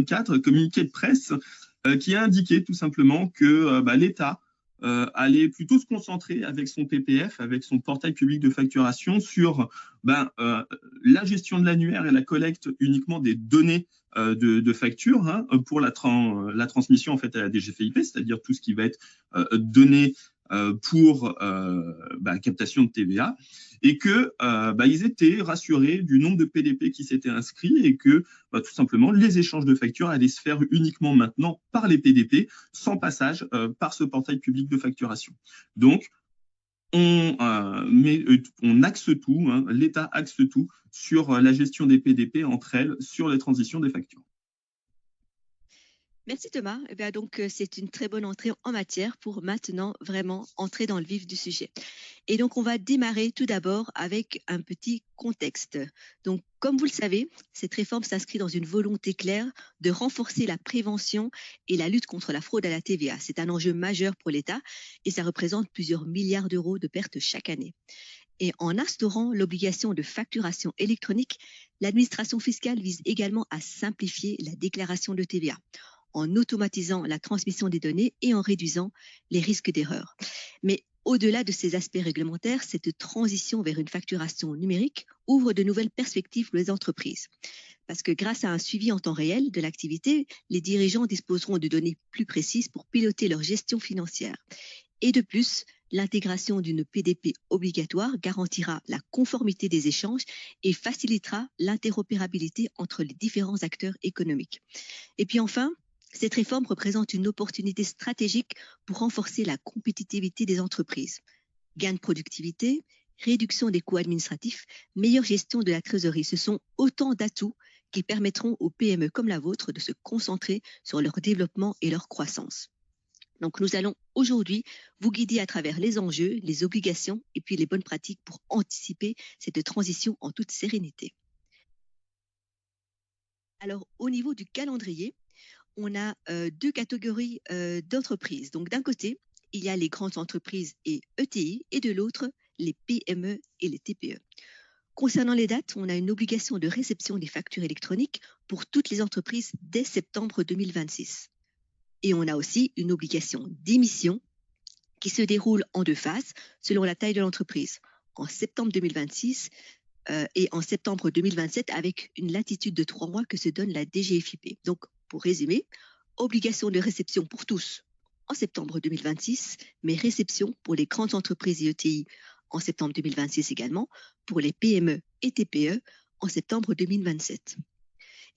24, communiqué de presse qui a indiqué tout simplement que l'État allait plutôt se concentrer avec son PPF, avec son portail public de facturation, sur la gestion de l'annuaire et la collecte uniquement des données de factures pour la transmission en fait à la DGFiP, c'est-à-dire tout ce qui va être donné pour captation de TVA, et que ils étaient rassurés du nombre de PDP qui s'étaient inscrits et que tout simplement les échanges de factures allaient se faire uniquement maintenant par les PDP, sans passage par ce portail public de facturation. Donc, on axe tout, l'État axe tout sur la gestion des PDP entre elles, sur les transitions des factures. Merci Thomas. Donc, c'est une très bonne entrée en matière pour maintenant vraiment entrer dans le vif du sujet. Et donc, on va démarrer tout d'abord avec un petit contexte. Donc, comme vous le savez, cette réforme s'inscrit dans une volonté claire de renforcer la prévention et la lutte contre la fraude à la TVA. C'est un enjeu majeur pour l'État et ça représente plusieurs milliards d'euros de pertes chaque année. Et en instaurant l'obligation de facturation électronique, l'administration fiscale vise également à simplifier la déclaration de TVA, en automatisant la transmission des données et en réduisant les risques d'erreur. Mais au-delà de ces aspects réglementaires, cette transition vers une facturation numérique ouvre de nouvelles perspectives pour les entreprises. Parce que grâce à un suivi en temps réel de l'activité, les dirigeants disposeront de données plus précises pour piloter leur gestion financière. Et de plus, l'intégration d'une PDP obligatoire garantira la conformité des échanges et facilitera l'interopérabilité entre les différents acteurs économiques. Et puis enfin, cette réforme représente une opportunité stratégique pour renforcer la compétitivité des entreprises. Gain de productivité, réduction des coûts administratifs, meilleure gestion de la trésorerie, ce sont autant d'atouts qui permettront aux PME comme la vôtre de se concentrer sur leur développement et leur croissance. Donc nous allons aujourd'hui vous guider à travers les enjeux, les obligations et puis les bonnes pratiques pour anticiper cette transition en toute sérénité. Alors au niveau du calendrier, on a deux catégories d'entreprises. Donc d'un côté, il y a les grandes entreprises et ETI et de l'autre, les PME et les TPE. Concernant les dates, on a une obligation de réception des factures électroniques pour toutes les entreprises dès septembre 2026. Et on a aussi une obligation d'émission qui se déroule en deux phases selon la taille de l'entreprise, en septembre 2026 et en septembre 2027 avec une latitude de 3 mois que se donne la DGFiP. Donc, pour résumer, obligation de réception pour tous en septembre 2026, mais réception pour les grandes entreprises et ETI en septembre 2026 également, pour les PME et TPE en septembre 2027.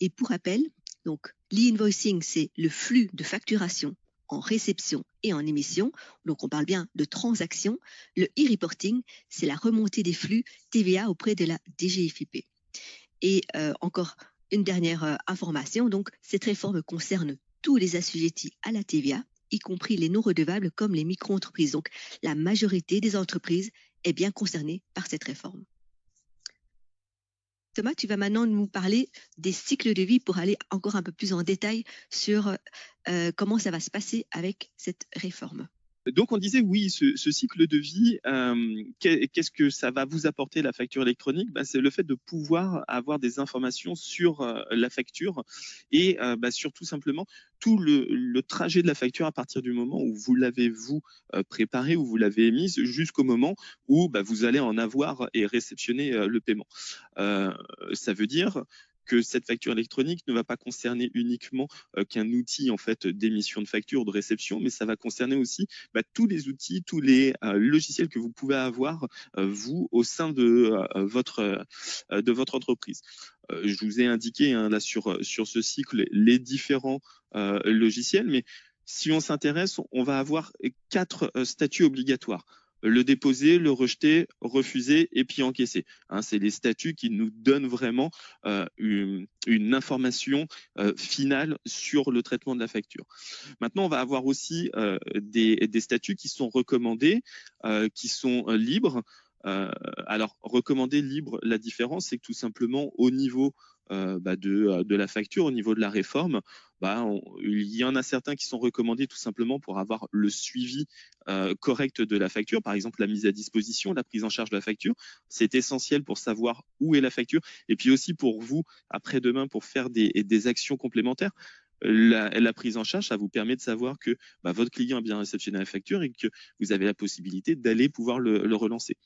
Et pour rappel, donc l'e-invoicing, c'est le flux de facturation en réception et en émission. Donc, on parle bien de transactions. Le e-reporting, c'est la remontée des flux TVA auprès de la DGFiP. Et encore une dernière information, donc cette réforme concerne tous les assujettis à la TVA, y compris les non redevables comme les micro-entreprises. Donc, la majorité des entreprises est bien concernée par cette réforme. Thomas, tu vas maintenant nous parler des cycles de vie pour aller encore un peu plus en détail sur comment ça va se passer avec cette réforme. Donc, on disait, oui, ce cycle de vie, qu'est-ce que ça va vous apporter, la facture électronique ? C'est le fait de pouvoir avoir des informations sur la facture et surtout simplement tout le trajet de la facture à partir du moment où vous l'avez, vous, préparée, où vous l'avez émise, jusqu'au moment où vous allez en avoir et réceptionner le paiement. Ça veut dire que cette facture électronique ne va pas concerner uniquement qu'un outil en fait d'émission de facture ou de réception, mais ça va concerner aussi tous les outils, tous les logiciels que vous pouvez avoir vous au sein de votre entreprise. Je vous ai indiqué là sur ce cycle les différents logiciels, mais si on s'intéresse, on va avoir 4 statuts obligatoires. Le déposer, le rejeter, refuser et puis encaisser. C'est les statuts qui nous donnent vraiment une information finale sur le traitement de la facture. Maintenant, on va avoir aussi des statuts qui sont recommandés, qui sont libres. Alors, recommandé libre, la différence, c'est que tout simplement, au niveau de la facture au niveau de la réforme, il y en a certains qui sont recommandés tout simplement pour avoir le suivi correct de la facture. Par exemple, la mise à disposition, la prise en charge de la facture, c'est essentiel pour savoir où est la facture et puis aussi pour vous, après-demain, pour faire des actions complémentaires. La prise en charge, ça vous permet de savoir que votre client a bien réceptionné la facture et que vous avez la possibilité d'aller pouvoir le relancer.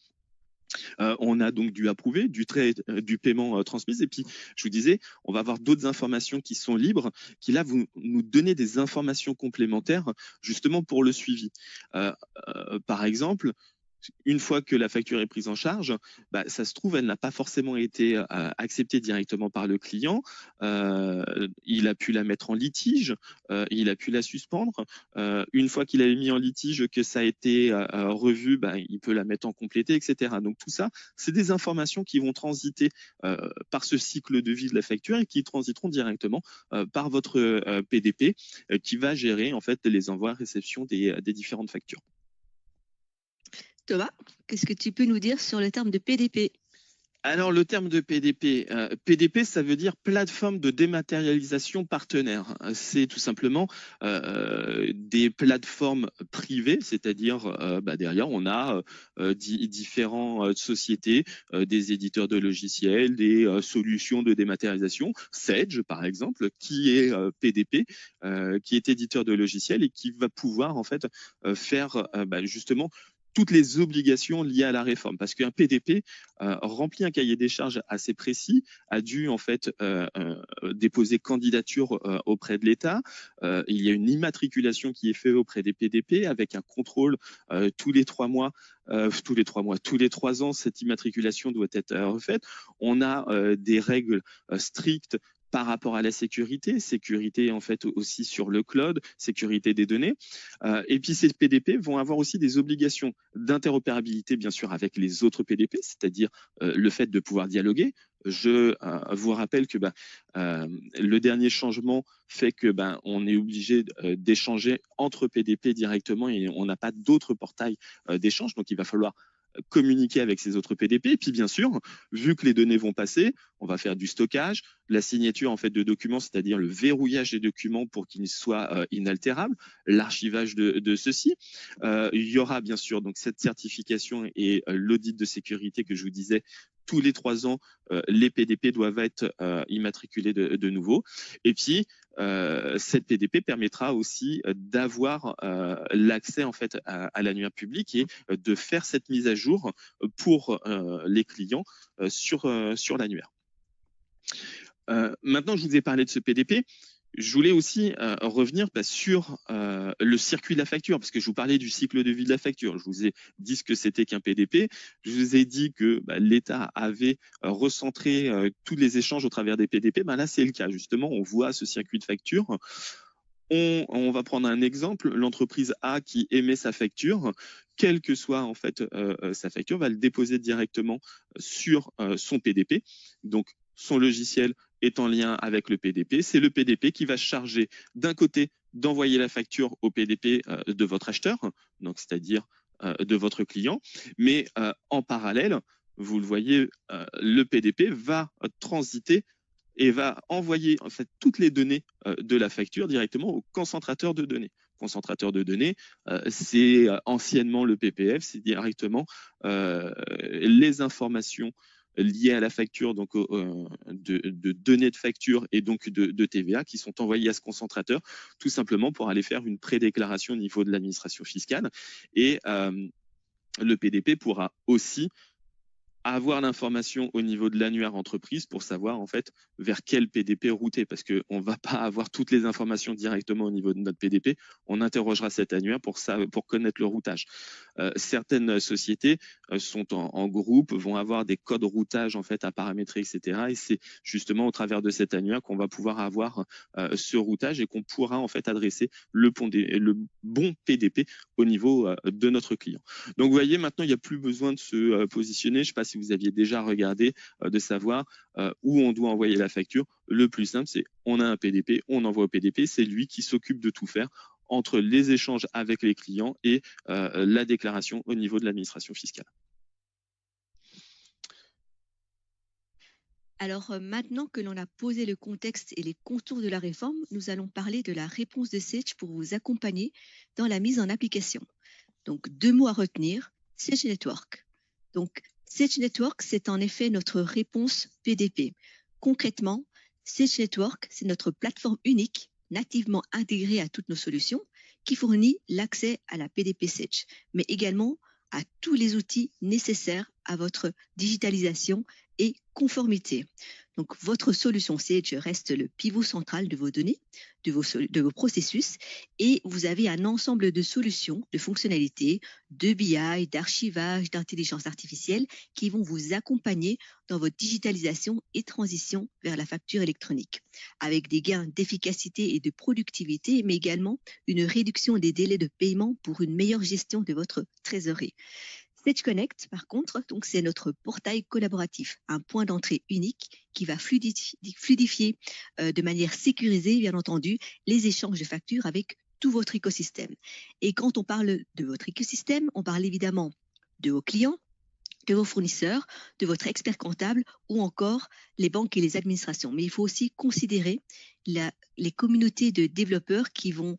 On a donc du approuvé, du paiement transmis. Et puis, je vous disais, on va avoir d'autres informations qui sont libres, qui là, vous nous donnez des informations complémentaires justement pour le suivi. Par exemple, une fois que la facture est prise en charge, ça se trouve, elle n'a pas forcément été acceptée directement par le client. Il a pu la mettre en litige, il a pu la suspendre. Une fois qu'il a mis en litige, que ça a été revu, il peut la mettre en complété, etc. Donc tout ça, c'est des informations qui vont transiter par ce cycle de vie de la facture et qui transiteront directement par votre PDP qui va gérer en fait les envois-réceptions des différentes factures. Thomas, qu'est-ce que tu peux nous dire sur le terme de PDP? Alors, le terme de PDP, PDP, ça veut dire plateforme de dématérialisation partenaire. C'est tout simplement des plateformes privées, c'est-à-dire derrière, on a différentes sociétés, des éditeurs de logiciels, des solutions de dématérialisation. Sedge, par exemple, qui est PDP, qui est éditeur de logiciels et qui va pouvoir en fait faire justement toutes les obligations liées à la réforme, parce qu'un PDP remplit un cahier des charges assez précis, a dû en fait déposer candidature auprès de l'État. Il y a une immatriculation qui est faite auprès des PDP avec un contrôle tous les 3 mois. Tous les 3 ans, cette immatriculation doit être refaite. On a des règles strictes par rapport à la sécurité en fait aussi sur le cloud, sécurité des données. Et puis ces PDP vont avoir aussi des obligations d'interopérabilité bien sûr avec les autres PDP, c'est-à-dire le fait de pouvoir dialoguer. Je vous rappelle que le dernier changement fait que on est obligé d'échanger entre PDP directement et on n'a pas d'autres portails d'échange, donc il va falloir communiquer avec ces autres PDP. Et puis bien sûr, vu que les données vont passer, on va faire du stockage, la signature en fait de documents, c'est-à-dire le verrouillage des documents pour qu'ils soient inaltérables, l'archivage de ceux-ci. Il y aura bien sûr donc cette certification et l'audit de sécurité que je vous disais. Tous les 3 ans, les PDP doivent être immatriculés de nouveau. Et puis, cette PDP permettra aussi d'avoir l'accès en fait à l'annuaire public et de faire cette mise à jour pour les clients sur l'annuaire. Maintenant, je vous ai parlé de ce PDP. Je voulais aussi revenir sur le circuit de la facture, parce que je vous parlais du cycle de vie de la facture. Je vous ai dit ce que c'était qu'un PDP. Je vous ai dit que l'État avait recentré tous les échanges au travers des PDP. Là, c'est le cas. Justement, on voit ce circuit de facture. On va prendre un exemple. L'entreprise A qui émet sa facture, quelle que soit en fait sa facture, va le déposer directement sur son PDP. Donc, son logiciel est en lien avec le PDP. C'est le PDP qui va se charger d'un côté d'envoyer la facture au PDP de votre acheteur, donc c'est-à-dire de votre client, mais en parallèle, vous le voyez, le PDP va transiter et va envoyer en fait toutes les données de la facture directement au concentrateur de données. Concentrateur de données, c'est anciennement le PPF, c'est directement les informations liées à la facture, donc de données de facture et donc de TVA qui sont envoyées à ce concentrateur, tout simplement pour aller faire une prédéclaration au niveau de l'administration fiscale. Et le PDP pourra aussi avoir l'information au niveau de l'annuaire entreprise pour savoir en fait vers quel PDP router, parce qu'on ne va pas avoir toutes les informations directement au niveau de notre PDP. On interrogera cet annuaire pour connaître le routage. Certaines sociétés sont en groupe, vont avoir des codes routage en fait à paramétrer, etc. Et c'est justement au travers de cet annuaire qu'on va pouvoir avoir ce routage et qu'on pourra en fait adresser le bon PDP au niveau de notre client. Donc vous voyez, maintenant il n'y a plus besoin de se positionner. Je ne sais pas si vous aviez déjà regardé, de savoir où on doit envoyer la facture. Le plus simple, c'est on a un PDP, on envoie au PDP, c'est lui qui s'occupe de tout faire entre les échanges avec les clients et la déclaration au niveau de l'administration fiscale. Alors maintenant que l'on a posé le contexte et les contours de la réforme, nous allons parler de la réponse de Sage pour vous accompagner dans la mise en application. Donc 2 mots à retenir, Sage Network. Donc Sage Network, c'est en effet notre réponse PDP. Concrètement, Sage Network, c'est notre plateforme unique, nativement intégrée à toutes nos solutions, qui fournit l'accès à la PDP Sage, mais également à tous les outils nécessaires à votre digitalisation et conformité. Donc, votre solution Sage reste le pivot central de vos données, de vos processus, et vous avez un ensemble de solutions, de fonctionnalités, de BI, d'archivage, d'intelligence artificielle qui vont vous accompagner dans votre digitalisation et transition vers la facture électronique, avec des gains d'efficacité et de productivité, mais également une réduction des délais de paiement pour une meilleure gestion de votre trésorerie. Sage Connect, par contre, donc c'est notre portail collaboratif, un point d'entrée unique qui va fluidifier de manière sécurisée, bien entendu, les échanges de factures avec tout votre écosystème. Et quand on parle de votre écosystème, on parle évidemment de vos clients, de vos fournisseurs, de votre expert comptable ou encore les banques et les administrations. Mais il faut aussi considérer les communautés de développeurs qui vont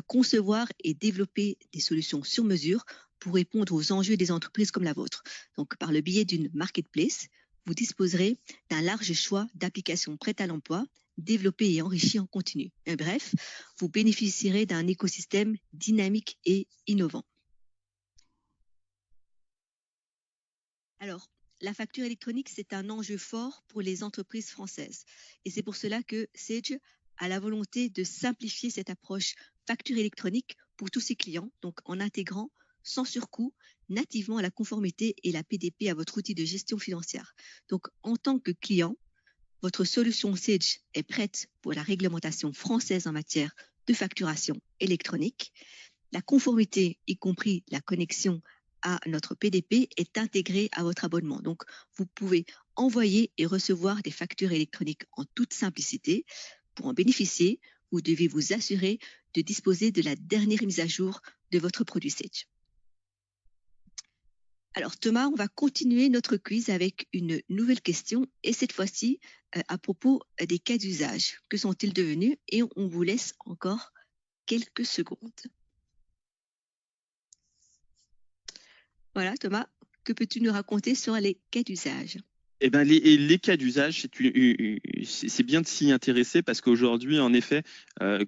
concevoir et développer des solutions sur mesure pour répondre aux enjeux des entreprises comme la vôtre. Donc, par le biais d'une marketplace, vous disposerez d'un large choix d'applications prêtes à l'emploi, développées et enrichies en continu. Et bref, vous bénéficierez d'un écosystème dynamique et innovant. Alors, la facture électronique, c'est un enjeu fort pour les entreprises françaises. Et c'est pour cela que Sage a la volonté de simplifier cette approche facture électronique pour tous ses clients, donc en intégrant sans surcoût nativement la conformité et la PDP à votre outil de gestion financière. Donc, en tant que client, votre solution Sage est prête pour la réglementation française en matière de facturation électronique. La conformité, y compris la connexion à notre PDP, est intégrée à votre abonnement. Donc, vous pouvez envoyer et recevoir des factures électroniques en toute simplicité. Pour en bénéficier, vous devez vous assurer de disposer de la dernière mise à jour de votre produit Sage. Alors Thomas, on va continuer notre quiz avec une nouvelle question et cette fois-ci à propos des cas d'usage. Que sont-ils devenus? Et on vous laisse encore quelques secondes. Voilà Thomas, que peux-tu nous raconter sur les cas d'usage? Eh ben, les cas d'usage, c'est bien de s'y intéresser parce qu'aujourd'hui, en effet,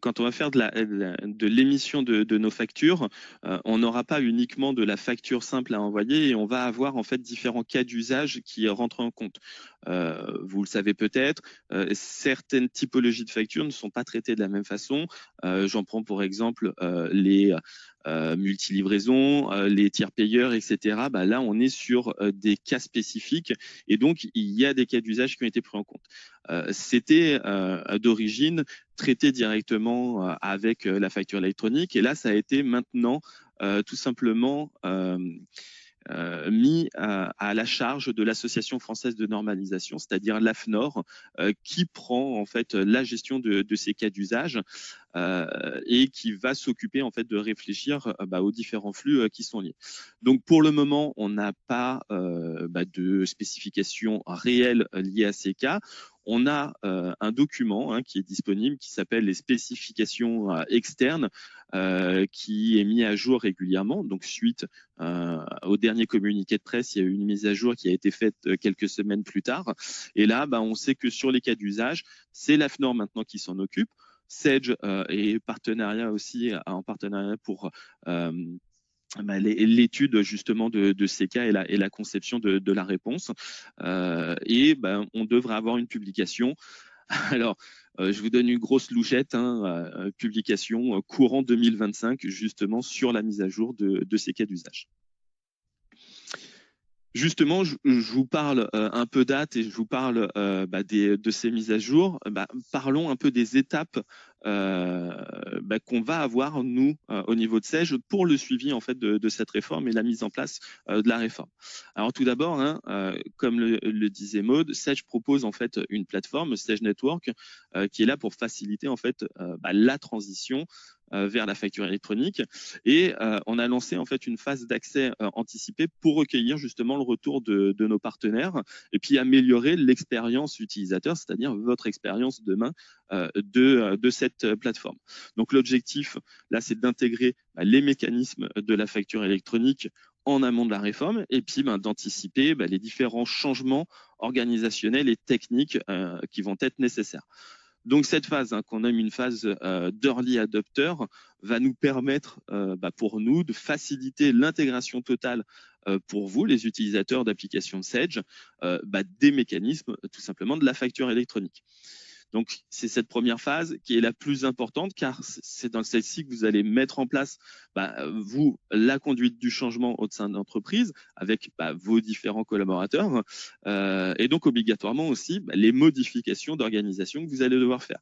quand on va faire de l'émission de nos factures, on n'aura pas uniquement de la facture simple à envoyer et on va avoir en fait différents cas d'usage qui rentrent en compte. Vous le savez peut-être, certaines typologies de factures ne sont pas traitées de la même façon. J'en prends pour exemple les multilivraisons, les tiers payeurs, etc. Bah, là, on est sur des cas spécifiques et donc il y a des cas d'usage qui ont été pris en compte. C'était d'origine traité directement avec la facture électronique et là, ça a été maintenant tout simplement mis à la charge de l'Association française de normalisation, c'est-à-dire l'AFNOR, qui prend en fait la gestion de ces cas d'usage et qui va s'occuper en fait de réfléchir aux différents flux qui sont liés. Donc pour le moment, on n'a pas de spécification réelle liée à ces cas. On a un document qui est disponible qui s'appelle les spécifications externes qui est mis à jour régulièrement. Donc suite au dernier communiqué de presse, il y a eu une mise à jour qui a été faite quelques semaines plus tard. Et là, on sait que sur les cas d'usage, c'est l'AFNOR maintenant qui s'en occupe. Sage est en partenariat pour l'étude justement de ces cas et la conception de la réponse. On devrait avoir une publication. Alors, je vous donne une grosse louchette, publication courant 2025 justement sur la mise à jour de ces cas d'usage. Justement, je vous parle un peu date et je vous parle de ces mises à jour. Parlons un peu des étapes qu'on va avoir, nous, au niveau de Sage, pour le suivi en fait, de cette réforme et la mise en place de la réforme. Alors tout d'abord, comme le disait Maud, Sage propose en fait une plateforme, Sage Network, qui est là pour faciliter en fait la transition vers la facture électronique. Et on a lancé en fait une phase d'accès anticipé pour recueillir justement le retour de nos partenaires et puis améliorer l'expérience utilisateur, c'est-à-dire votre expérience demain de cette plateforme. Donc l'objectif, là, c'est d'intégrer les mécanismes de la facture électronique en amont de la réforme et puis d'anticiper les différents changements organisationnels et techniques qui vont être nécessaires. Donc cette phase, qu'on nomme une phase d'early adopter, va nous permettre pour nous de faciliter l'intégration totale pour vous, les utilisateurs d'applications Sage, des mécanismes tout simplement de la facture électronique. Donc, c'est cette première phase qui est la plus importante car c'est dans celle-ci que vous allez mettre en place, vous, la conduite du changement au sein de l'entreprise avec vos différents collaborateurs et donc obligatoirement aussi les modifications d'organisation que vous allez devoir faire.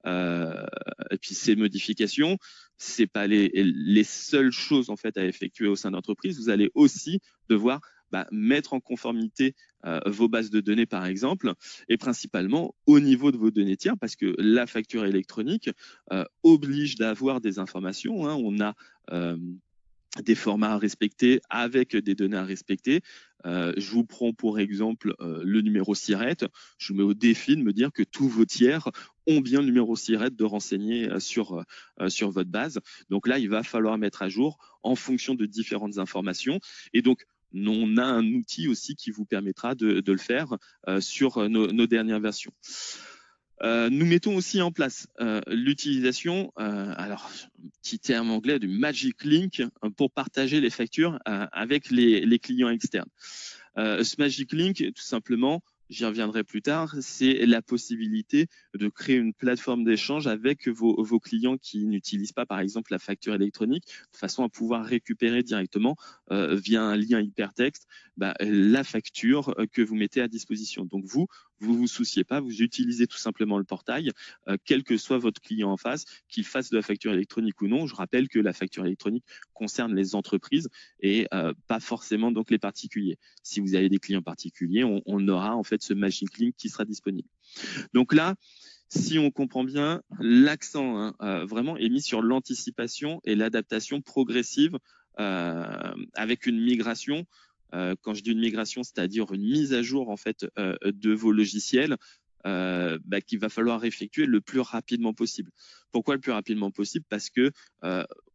Et puis ces modifications, c'est pas les seules choses en fait à effectuer au sein de l'entreprise. Vous allez aussi devoir mettre en conformité vos bases de données, par exemple, et principalement au niveau de vos données tiers, parce que la facture électronique oblige d'avoir des informations. On a des formats à respecter avec des données à respecter. Je vous prends pour exemple le numéro SIRET. Je vous mets au défi de me dire que tous vos tiers ont bien le numéro SIRET de renseigner sur votre base. Donc là, il va falloir mettre à jour en fonction de différentes informations. Et donc, on a un outil aussi qui vous permettra de le faire sur nos dernières versions. Nous mettons aussi en place l'utilisation, alors petit terme anglais, du Magic Link pour partager les factures avec les clients externes. Ce Magic Link, tout simplement, j'y reviendrai plus tard, c'est la possibilité de créer une plateforme d'échange avec vos clients qui n'utilisent pas, par exemple, la facture électronique, de façon à pouvoir récupérer directement via un lien hypertexte la facture que vous mettez à disposition. Donc vous vous souciez pas, vous utilisez tout simplement le portail, quel que soit votre client en face, qu'il fasse de la facture électronique ou non. Je rappelle que la facture électronique concerne les entreprises et pas forcément donc les particuliers. Si vous avez des clients particuliers, on aura en fait ce Magic Link qui sera disponible. Donc là, si on comprend bien, l'accent vraiment est mis sur l'anticipation et l'adaptation progressive avec une migration. Quand je dis une migration, c'est-à-dire une mise à jour en fait de vos logiciels qu'il va falloir effectuer le plus rapidement possible. Pourquoi le plus rapidement possible? Parce que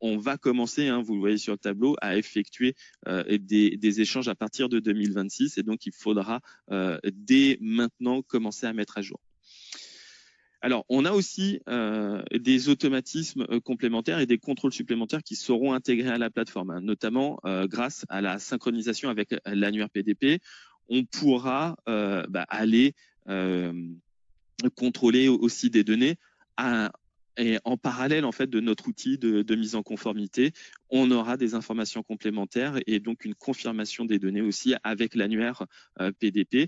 on va commencer, vous le voyez sur le tableau, à effectuer des échanges à partir de 2026 et donc il faudra dès maintenant commencer à mettre à jour. Alors, on a aussi des automatismes complémentaires et des contrôles supplémentaires qui seront intégrés à la plateforme, notamment grâce à la synchronisation avec l'annuaire PDP. On pourra aller contrôler aussi des données et en parallèle en fait de notre outil de mise en conformité, on aura des informations complémentaires et donc une confirmation des données aussi avec l'annuaire PDP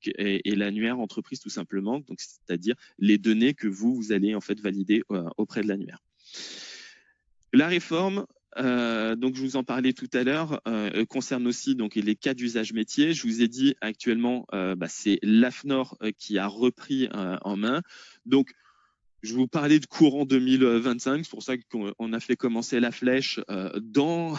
et l'annuaire entreprise tout simplement, donc c'est-à-dire les données que vous allez en fait valider auprès de l'annuaire. La réforme, donc je vous en parlais tout à l'heure, concerne aussi donc les cas d'usage métier. Je vous ai dit actuellement, c'est l'AFNOR qui a repris en main. Donc je vous parlais de courant 2025, c'est pour ça qu'on a fait commencer la flèche dans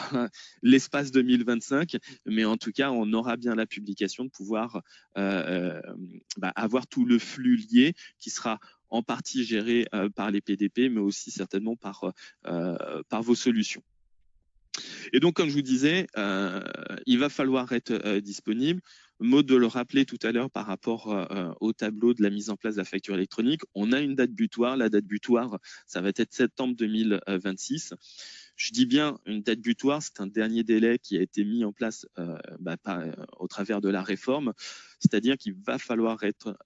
l'espace 2025, mais en tout cas, on aura bien la publication de pouvoir avoir tout le flux lié qui sera en partie géré par les PDP, mais aussi certainement par vos solutions. Et donc, comme je vous disais, il va falloir être disponible. Maud de le rappeler tout à l'heure par rapport au tableau de la mise en place de la facture électronique. On a une date butoir. La date butoir, ça va être septembre 2026. Je dis bien une date butoir, c'est un dernier délai qui a été mis en place au travers de la réforme. C'est-à-dire qu'il va falloir être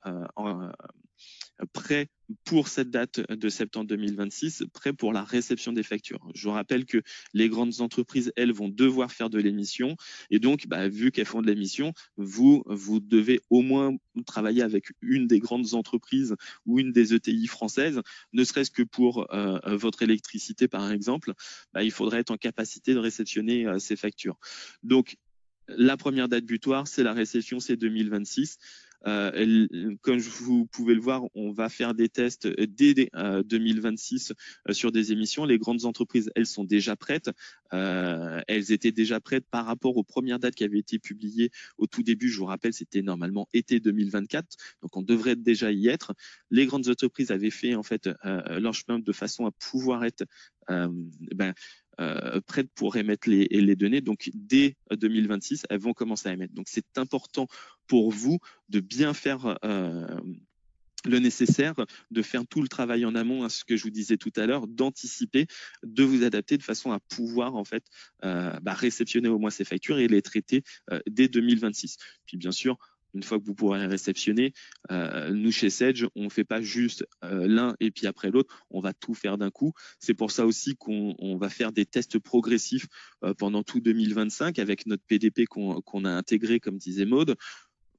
prêt pour cette date de septembre 2026, prêt pour la réception des factures. Je vous rappelle que les grandes entreprises, elles, vont devoir faire de l'émission et donc, vu qu'elles font de l'émission, vous devez au moins travailler avec une des grandes entreprises ou une des ETI françaises, ne serait-ce que pour votre électricité, par exemple, il faudrait être en capacité de réceptionner ces factures. Donc, la première date butoir, c'est la réception, c'est 2026. Comme vous pouvez le voir, on va faire des tests dès 2026 sur des émissions. Les grandes entreprises, elles sont déjà prêtes. Elles étaient déjà prêtes par rapport aux premières dates qui avaient été publiées au tout début. Je vous rappelle, c'était normalement été 2024, donc on devrait déjà y être. Les grandes entreprises avaient fait en fait leur chemin de façon à pouvoir être prêtes pour émettre les données. Donc dès 2026, elles vont commencer à émettre. Donc c'est important pour vous de bien faire le nécessaire, de faire tout le travail en amont, à ce que je vous disais tout à l'heure, d'anticiper, de vous adapter de façon à pouvoir en fait réceptionner au moins ces factures et les traiter dès 2026. Puis bien sûr, une fois que vous pourrez les réceptionner, nous chez Sedge, on ne fait pas juste l'un et puis après l'autre, on va tout faire d'un coup. C'est pour ça aussi qu'on va faire des tests progressifs pendant tout 2025 avec notre PDP qu'on a intégré, comme disait Maude.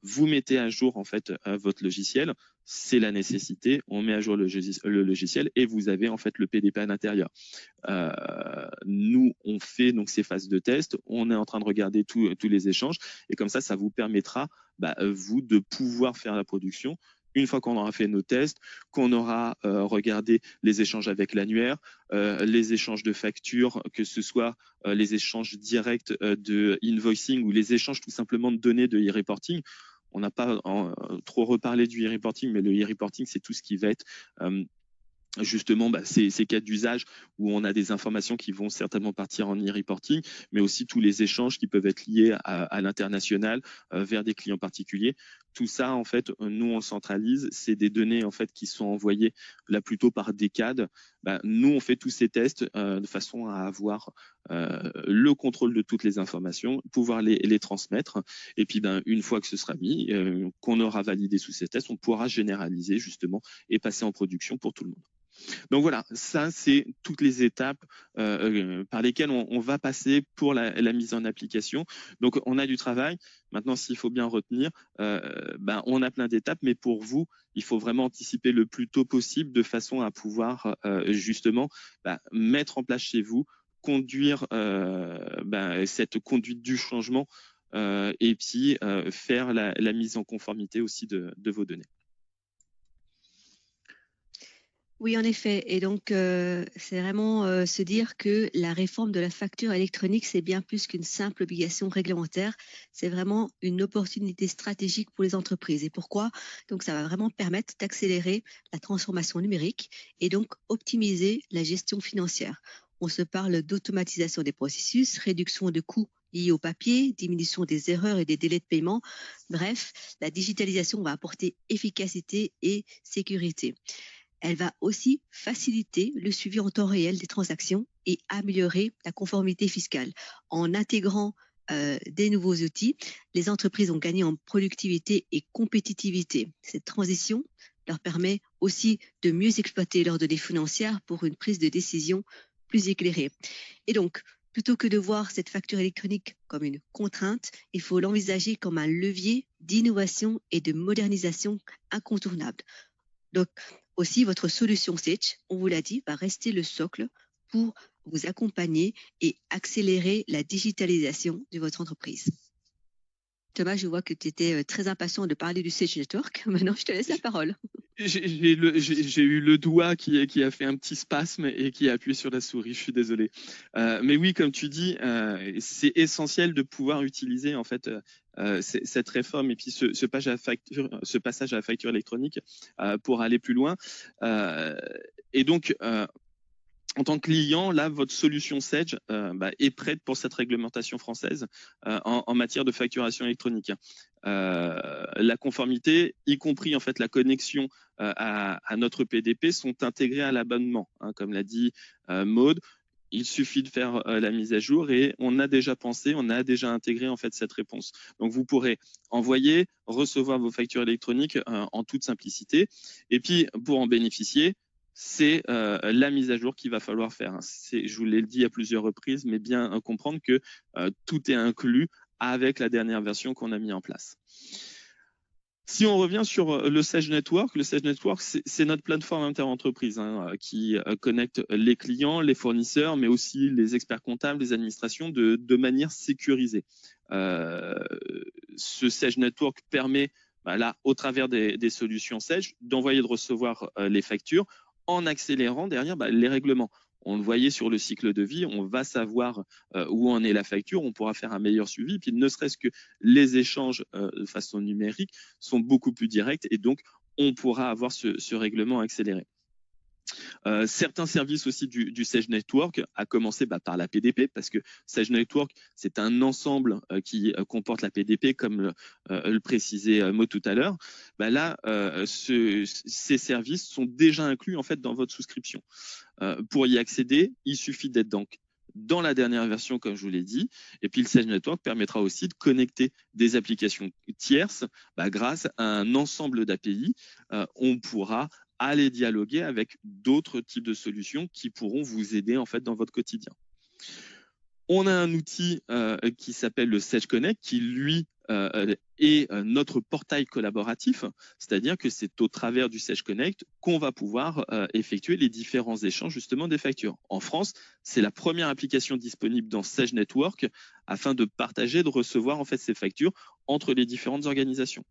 Vous mettez à jour en fait votre logiciel, c'est la nécessité. On met à jour le logiciel et vous avez en fait le PDP à l'intérieur. Nous, on fait donc ces phases de test. On est en train de regarder tous les échanges et comme ça vous permettra vous de pouvoir faire la production. Une fois qu'on aura fait nos tests, qu'on aura regardé les échanges avec l'annuaire, les échanges de factures, que ce soit les échanges directs de invoicing ou les échanges tout simplement de données de e-reporting. On n'a pas trop reparlé du e-reporting, mais le e-reporting, c'est tout ce qui va être justement ces cas d'usage où on a des informations qui vont certainement partir en e-reporting, mais aussi tous les échanges qui peuvent être liés à l'international vers des clients particuliers. Tout ça, en fait, nous, on centralise. C'est des données en fait qui sont envoyées là plutôt par DCAD. Nous, on fait tous ces tests de façon à avoir le contrôle de toutes les informations, pouvoir les transmettre. Et puis, une fois que ce sera mis, qu'on aura validé sous ces tests, on pourra généraliser justement et passer en production pour tout le monde. Donc voilà, ça c'est toutes les étapes par lesquelles on va passer pour la mise en application. Donc on a du travail. Maintenant, s'il faut bien retenir, on a plein d'étapes, mais pour vous, il faut vraiment anticiper le plus tôt possible de façon à pouvoir justement mettre en place chez vous, conduire cette conduite du changement et puis faire la mise en conformité aussi de vos données. Oui, en effet. Et donc, c'est vraiment se dire que la réforme de la facture électronique, c'est bien plus qu'une simple obligation réglementaire. C'est vraiment une opportunité stratégique pour les entreprises. Et pourquoi? Donc, ça va vraiment permettre d'accélérer la transformation numérique et donc optimiser la gestion financière. On se parle d'automatisation des processus, réduction de coûts liés au papier, diminution des erreurs et des délais de paiement. Bref, la digitalisation va apporter efficacité et sécurité. Elle va aussi faciliter le suivi en temps réel des transactions et améliorer la conformité fiscale. En intégrant des nouveaux outils, les entreprises ont gagné en productivité et compétitivité. Cette transition leur permet aussi de mieux exploiter leurs données financières pour une prise de décision plus éclairée. Et donc, plutôt que de voir cette facture électronique comme une contrainte, il faut l'envisager comme un levier d'innovation et de modernisation incontournable. Donc, aussi, votre solution Sedge, on vous l'a dit, va rester le socle pour vous accompagner et accélérer la digitalisation de votre entreprise. Thomas, je vois que tu étais très impatient de parler du Sedge Network. Maintenant, je te laisse la parole. J'ai eu le doigt qui a fait un petit spasme et qui a appuyé sur la souris. Je suis désolé. Mais oui, comme tu dis, c'est essentiel de pouvoir utiliser en fait cette réforme et puis ce passage à la facture électronique pour aller plus loin. Et donc, en tant que client, là, votre solution Sedge est prête pour cette réglementation française en matière de facturation électronique. La conformité, y compris en fait la connexion à notre PDP, sont intégrées à l'abonnement. Comme l'a dit Maude, il suffit de faire la mise à jour et on a déjà pensé, on a déjà intégré en fait cette réponse. Donc vous pourrez envoyer, recevoir vos factures électroniques en toute simplicité. Et puis pour en bénéficier, c'est la mise à jour qu'il va falloir faire. Je vous l'ai dit à plusieurs reprises, mais bien comprendre que tout est inclus avec la dernière version qu'on a mis en place. Si on revient sur le Sedge Network, c'est notre plateforme interentreprise qui connecte les clients, les fournisseurs, mais aussi les experts comptables, les administrations de manière sécurisée. Ce Sedge Network permet là, au travers des solutions Sage, d'envoyer et de recevoir les factures en accélérant derrière les règlements. On le voyait sur le cycle de vie, on va savoir où en est la facture, on pourra faire un meilleur suivi. Puis ne serait-ce que les échanges de façon numérique sont beaucoup plus directs et donc on pourra avoir ce règlement accéléré. Certains services aussi du Sage Network, à commencer par la PDP, parce que Sage Network, c'est un ensemble qui comporte la PDP, comme le précisait Maud tout à l'heure. Là, ces services sont déjà inclus en fait dans votre souscription. Pour y accéder, il suffit d'être donc dans la dernière version, comme je vous l'ai dit. Et puis, le Sage Network permettra aussi de connecter des applications tierces grâce à un ensemble d'API. On pourra aller dialoguer avec d'autres types de solutions qui pourront vous aider en fait dans votre quotidien. On a un outil qui s'appelle le Sage Connect qui, lui, est notre portail collaboratif, c'est-à-dire que c'est au travers du Sage Connect qu'on va pouvoir effectuer les différents échanges justement des factures. En France, c'est la première application disponible dans Sage Network afin de partager, de recevoir en fait ces factures entre les différentes organisations.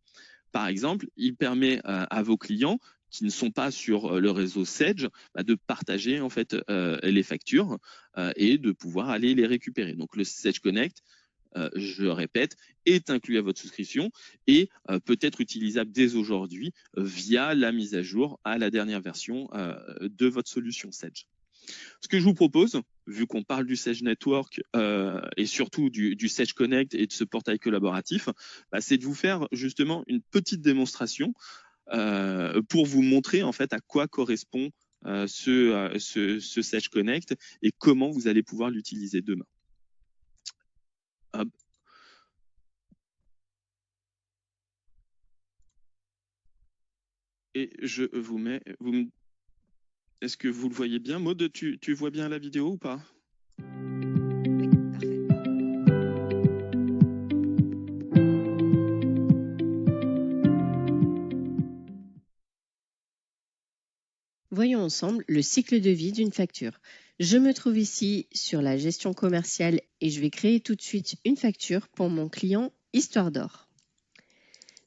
Par exemple, il permet à vos clients qui ne sont pas sur le réseau Sage de partager en fait les factures et de pouvoir aller les récupérer. Donc le Sage Connect, je répète, est inclus à votre souscription et peut être utilisable dès aujourd'hui via la mise à jour à la dernière version de votre solution Sage. Ce que je vous propose, vu qu'on parle du Sage Network et surtout du Sage Connect et de ce portail collaboratif, c'est de vous faire justement une petite démonstration pour vous montrer en fait à quoi correspond ce Sage Connect et comment vous allez pouvoir l'utiliser demain. Hop. Et je vous mets... Est-ce que vous le voyez bien? Maud, tu vois bien la vidéo ou pas? Oui, parfait. Voyons ensemble le cycle de vie d'une facture. Je me trouve ici sur la gestion commerciale et je vais créer tout de suite une facture pour mon client Histoire d'Or.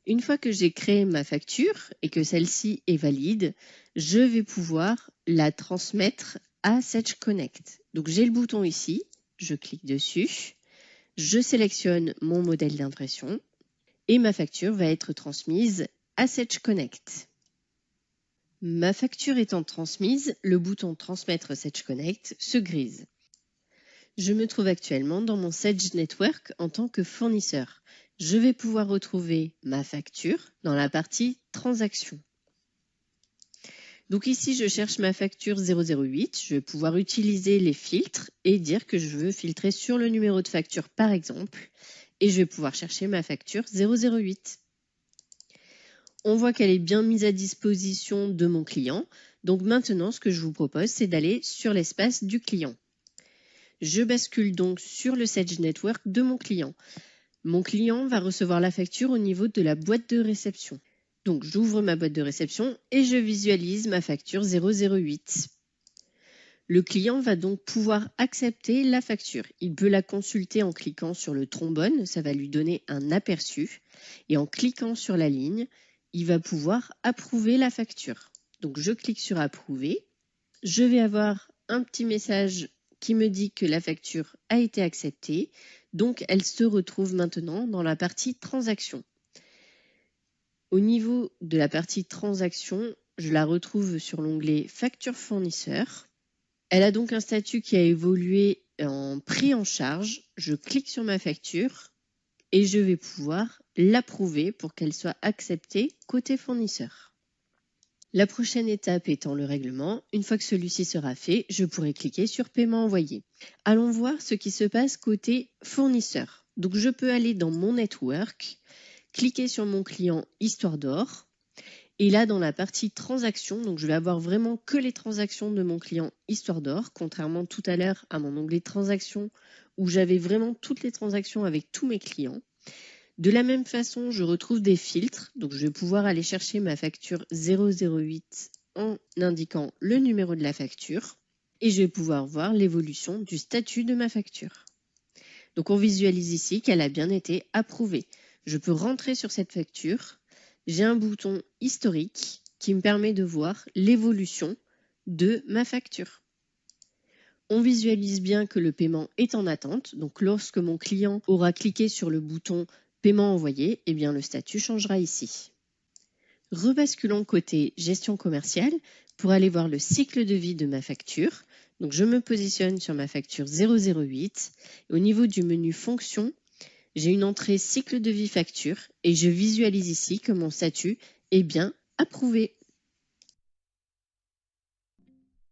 Une fois que j'ai créé ma facture et que celle-ci est valide, je vais pouvoir la transmettre à Sage Connect. Donc j'ai le bouton ici, je clique dessus, je sélectionne mon modèle d'impression et ma facture va être transmise à Sage Connect. Ma facture étant transmise, le bouton Transmettre Sage Connect se grise. Je me trouve actuellement dans mon Sage Network en tant que fournisseur. Je vais pouvoir retrouver ma facture dans la partie Transactions. Donc ici, je cherche ma facture 008. Je vais pouvoir utiliser les filtres et dire que je veux filtrer sur le numéro de facture par exemple. Et je vais pouvoir chercher ma facture 008. On voit qu'elle est bien mise à disposition de mon client. Donc maintenant, ce que je vous propose, c'est d'aller sur l'espace du client. Je bascule donc sur le Sage Network de mon client. Mon client va recevoir la facture au niveau de la boîte de réception. Donc j'ouvre ma boîte de réception et je visualise ma facture 008. Le client va donc pouvoir accepter la facture. Il peut la consulter en cliquant sur le trombone, ça va lui donner un aperçu. Et en cliquant sur la ligne, il va pouvoir approuver la facture. Donc je clique sur approuver. Je vais avoir un petit message qui me dit que la facture a été acceptée. Donc elle se retrouve maintenant dans la partie transaction. Au niveau de la partie transaction, je la retrouve sur l'onglet facture fournisseur. Elle a donc un statut qui a évolué en pris en charge. Je clique sur ma facture et je vais pouvoir l'approuver pour qu'elle soit acceptée côté fournisseur. La prochaine étape étant le règlement, une fois que celui-ci sera fait, je pourrai cliquer sur paiement envoyé. Allons voir ce qui se passe côté fournisseur. Donc je peux aller dans mon network, cliquer sur mon client Histoire d'Or. Et là, dans la partie transactions, donc je vais avoir vraiment que les transactions de mon client Histoire d'Or, contrairement tout à l'heure à mon onglet transactions où j'avais vraiment toutes les transactions avec tous mes clients. De la même façon, je retrouve des filtres, donc je vais pouvoir aller chercher ma facture 008 en indiquant le numéro de la facture et je vais pouvoir voir l'évolution du statut de ma facture. Donc on visualise ici qu'elle a bien été approuvée. Je peux rentrer sur cette facture, j'ai un bouton historique qui me permet de voir l'évolution de ma facture. On visualise bien que le paiement est en attente. Donc, lorsque mon client aura cliqué sur le bouton paiement envoyé, eh bien, le statut changera ici. Rebasculons côté gestion commerciale pour aller voir le cycle de vie de ma facture. Donc, je me positionne sur ma facture 008. Au niveau du menu fonction, j'ai une entrée cycle de vie facture et je visualise ici que mon statut est bien approuvé.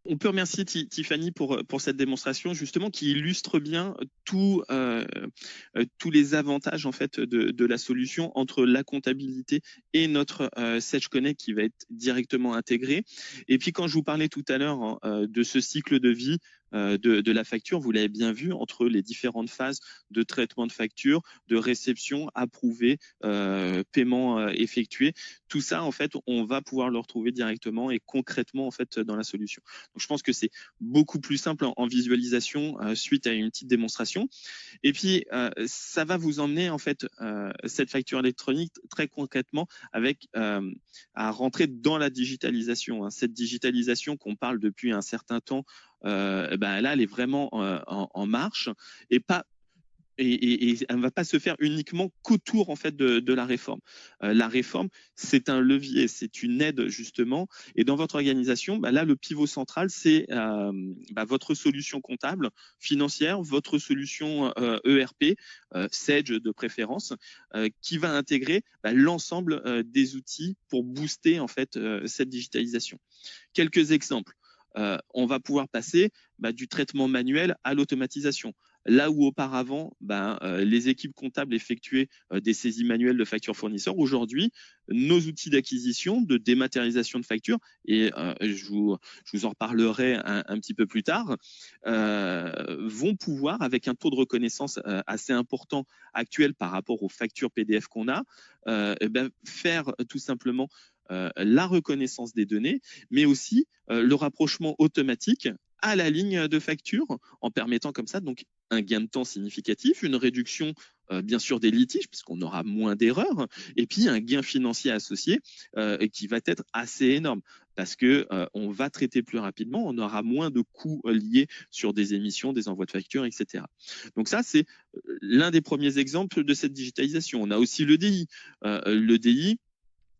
On peut remercier Tiffany pour cette démonstration justement qui illustre bien tous les avantages en fait de la solution entre la comptabilité et notre Sage Connect qui va être directement intégré. Et puis quand je vous parlais tout à l'heure de ce cycle de vie de la facture, vous l'avez bien vu, entre les différentes phases de traitement de facture, de réception, approuvé, paiement effectué. Tout ça, en fait, on va pouvoir le retrouver directement et concrètement en fait dans la solution. Donc, je pense que c'est beaucoup plus simple en visualisation suite à une petite démonstration. Et puis, ça va vous emmener en fait cette facture électronique très concrètement avec à rentrer dans la digitalisation. Hein. Cette digitalisation qu'on parle depuis un certain temps, là, elle est vraiment en marche et pas. Et elle ne va pas se faire uniquement qu'autour en fait de la réforme. La réforme, c'est un levier, c'est une aide justement. Et dans votre organisation, là, le pivot central, c'est votre solution comptable, financière, votre solution ERP, Sage de préférence, qui va intégrer l'ensemble des outils pour booster en fait cette digitalisation. Quelques exemples. On va pouvoir passer du traitement manuel à l'automatisation. Là où auparavant, les équipes comptables effectuaient des saisies manuelles de factures fournisseurs, aujourd'hui, nos outils d'acquisition, de dématérialisation de factures, et je vous en reparlerai un petit peu plus tard, vont pouvoir, avec un taux de reconnaissance assez important actuel par rapport aux factures PDF qu'on a, faire tout simplement la reconnaissance des données, mais aussi le rapprochement automatique à la ligne de facture en permettant comme ça donc un gain de temps significatif, une réduction bien sûr des litiges puisqu'on aura moins d'erreurs et puis un gain financier associé qui va être assez énorme parce que on va traiter plus rapidement, on aura moins de coûts liés sur des émissions, des envois de factures, etc. Donc ça, c'est l'un des premiers exemples de cette digitalisation. On a aussi le DI. Le DI,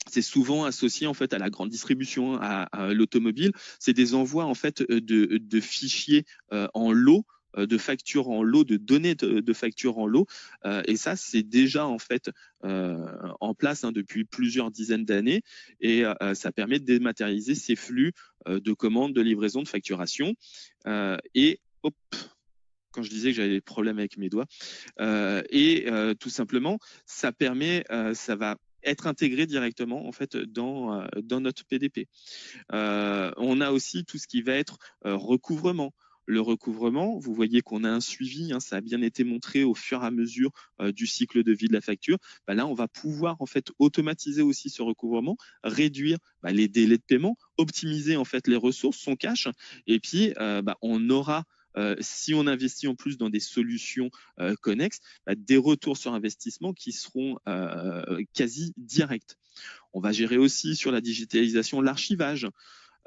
c'est souvent associé en fait à la grande distribution, à l'automobile. C'est des envois en fait de fichiers en lot, de factures en lot, de données de factures en lot. Et ça, c'est déjà en fait en place depuis plusieurs dizaines d'années. Et ça permet de dématérialiser ces flux de commandes, de livraison, de facturation. Et hop, quand je disais que j'avais des problèmes avec mes doigts. Tout simplement, ça permet, ça va être intégré directement en fait dans notre PDP. On a aussi tout ce qui va être recouvrement. Le recouvrement, vous voyez qu'on a un suivi, ça a bien été montré au fur et à mesure du cycle de vie de la facture. Là, on va pouvoir en fait automatiser aussi ce recouvrement, réduire les délais de paiement, optimiser en fait les ressources, son cash, et puis on aura si on investit en plus dans des solutions connexes, des retours sur investissement qui seront quasi directs. On va gérer aussi sur la digitalisation l'archivage.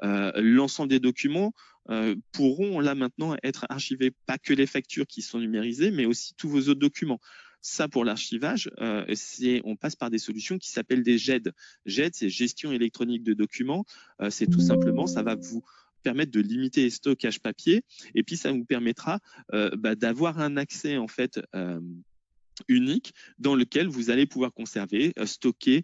L'ensemble des documents pourront là maintenant être archivés, pas que les factures qui sont numérisées, mais aussi tous vos autres documents. Ça, pour l'archivage, on passe par des solutions qui s'appellent des GED. GED, c'est gestion électronique de documents. C'est tout simplement, ça va vous permettre de limiter les stockages papier et puis ça vous permettra d'avoir un accès en fait unique dans lequel vous allez pouvoir conserver, stocker,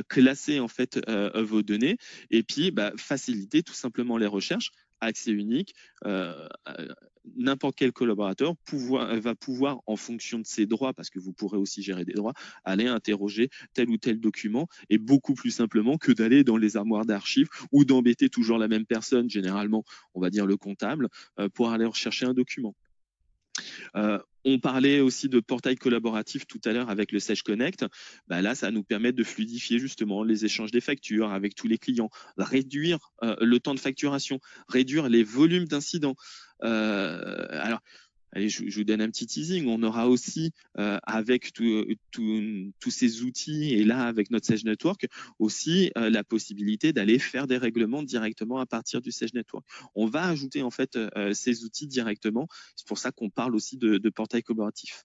classer en fait vos données et puis faciliter tout simplement les recherches. Accès unique, n'importe quel collaborateur va pouvoir, en fonction de ses droits, parce que vous pourrez aussi gérer des droits, aller interroger tel ou tel document et beaucoup plus simplement que d'aller dans les armoires d'archives ou d'embêter toujours la même personne, généralement, on va dire le comptable, pour aller rechercher un document. On parlait aussi de portail collaboratif tout à l'heure avec le Sage Connect. Là, ça nous permet de fluidifier justement les échanges des factures avec tous les clients, réduire le temps de facturation, réduire les volumes d'incidents. Alors, allez, je vous donne un petit teasing. On aura aussi, avec tous ces outils, et là, avec notre Sage Network, aussi la possibilité d'aller faire des règlements directement à partir du Sage Network. On va ajouter en fait ces outils directement. C'est pour ça qu'on parle aussi de portail collaboratif.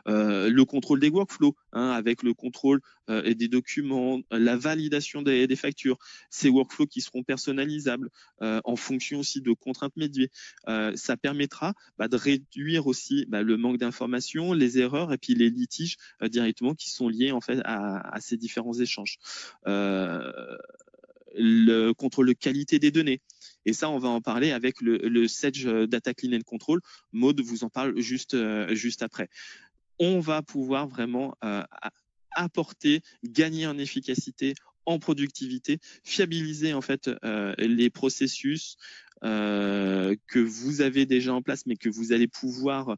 Le contrôle des workflows, avec le contrôle et des documents, la validation des factures, ces workflows qui seront personnalisables en fonction aussi de contraintes métiers. Ça permettra de réduire aussi le manque d'informations, les erreurs et puis les litiges directement qui sont liés en fait à ces différents échanges. Le contrôle de qualité des données. Et ça, on va en parler avec le Sage Data Clean and Control. Maud vous en parle juste après. On va pouvoir vraiment apporter, gagner en efficacité, en productivité, fiabiliser en fait les processus que vous avez déjà en place, mais que vous allez pouvoir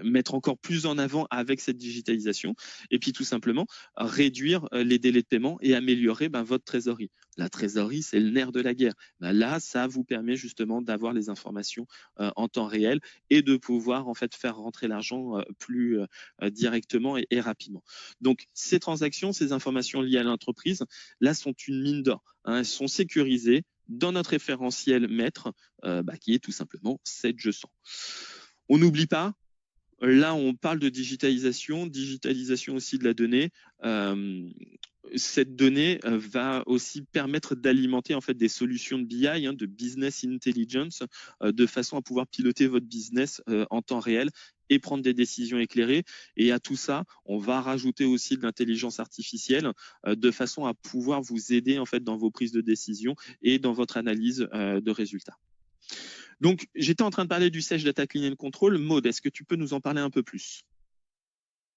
mettre encore plus en avant avec cette digitalisation, et puis tout simplement réduire les délais de paiement et améliorer votre trésorerie. La trésorerie, c'est le nerf de la guerre. Là, ça vous permet justement d'avoir les informations en temps réel et de pouvoir en fait faire rentrer l'argent plus directement et rapidement. Donc ces transactions, ces informations liées à l'entreprise, là sont une mine d'or. Elles sont sécurisées dans notre référentiel maître, qui est tout simplement SageSan. On n'oublie pas, là on parle de digitalisation aussi de la donnée. Cette donnée va aussi permettre d'alimenter en fait des solutions de BI, de business intelligence, de façon à pouvoir piloter votre business en temps réel et prendre des décisions éclairées. Et à tout ça, on va rajouter aussi de l'intelligence artificielle de façon à pouvoir vous aider en fait dans vos prises de décision et dans votre analyse de résultats. Donc, j'étais en train de parler du Sage Data Clean and Control. Maud, est-ce que tu peux nous en parler un peu plus?